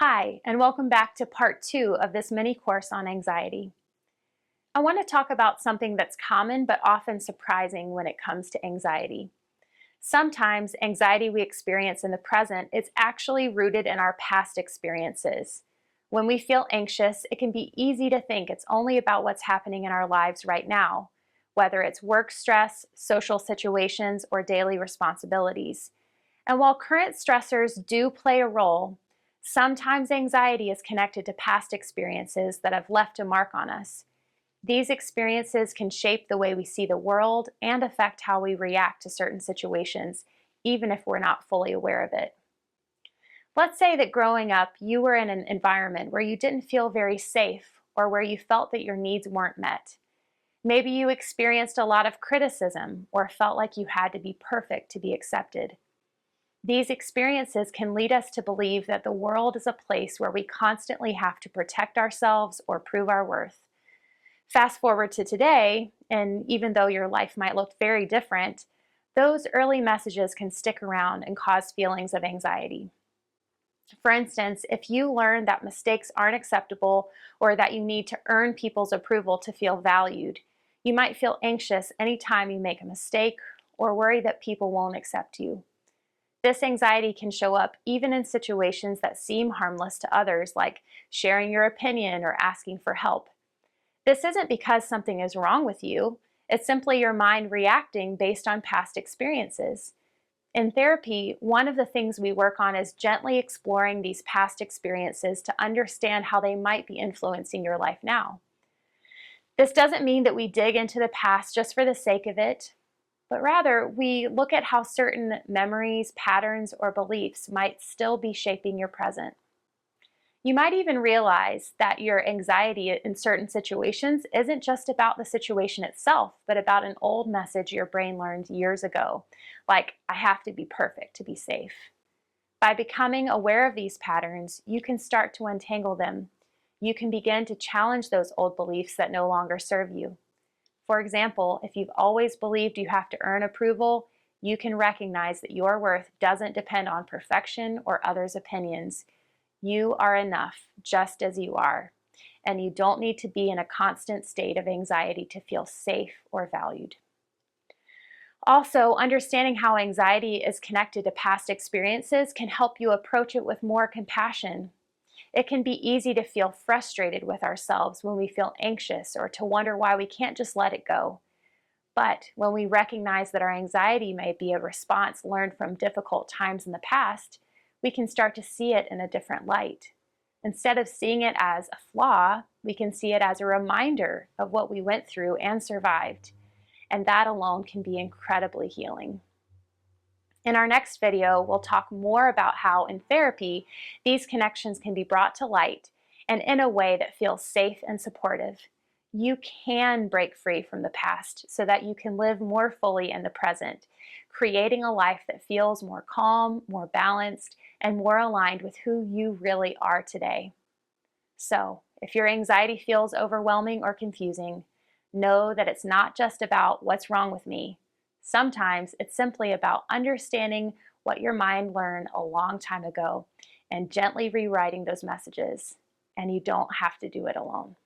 Hi, and welcome back to part 2 of this mini course on anxiety. I want to talk about something that's common but often surprising when it comes to anxiety. Sometimes anxiety we experience in the present is actually rooted in our past experiences. When we feel anxious, it can be easy to think it's only about what's happening in our lives right now, whether it's work stress, social situations, or daily responsibilities. And while current stressors do play a role, sometimes anxiety is connected to past experiences that have left a mark on us. These experiences can shape the way we see the world and affect how we react to certain situations, even if we're not fully aware of it. Let's say that growing up, you were in an environment where you didn't feel very safe or where you felt that your needs weren't met. Maybe you experienced a lot of criticism or felt like you had to be perfect to be accepted. These experiences can lead us to believe that the world is a place where we constantly have to protect ourselves or prove our worth. Fast forward to today, and even though your life might look very different, those early messages can stick around and cause feelings of anxiety. For instance, if you learn that mistakes aren't acceptable or that you need to earn people's approval to feel valued, you might feel anxious anytime you make a mistake or worry that people won't accept you. This anxiety can show up even in situations that seem harmless to others, like sharing your opinion or asking for help. This isn't because something is wrong with you, it's simply your mind reacting based on past experiences. In therapy, one of the things we work on is gently exploring these past experiences to understand how they might be influencing your life now. This doesn't mean that we dig into the past just for the sake of it, but rather we look at how certain memories, patterns, or beliefs might still be shaping your present. You might even realize that your anxiety in certain situations isn't just about the situation itself, but about an old message your brain learned years ago, like, I have to be perfect to be safe. By becoming aware of these patterns, you can start to untangle them. You can begin to challenge those old beliefs that no longer serve you. For example, if you've always believed you have to earn approval, you can recognize that your worth doesn't depend on perfection or others' opinions. You are enough just as you are, and you don't need to be in a constant state of anxiety to feel safe or valued. Also, understanding how anxiety is connected to past experiences can help you approach it with more compassion. It can be easy to feel frustrated with ourselves when we feel anxious or to wonder why we can't just let it go. But when we recognize that our anxiety may be a response learned from difficult times in the past, we can start to see it in a different light. Instead of seeing it as a flaw, we can see it as a reminder of what we went through and survived. And that alone can be incredibly healing. In our next video, we'll talk more about how in therapy, these connections can be brought to light and in a way that feels safe and supportive. You can break free from the past so that you can live more fully in the present, creating a life that feels more calm, more balanced, and more aligned with who you really are today. So, if your anxiety feels overwhelming or confusing, know that it's not just about what's wrong with me. Sometimes it's simply about understanding what your mind learned a long time ago and gently rewriting those messages. And you don't have to do it alone.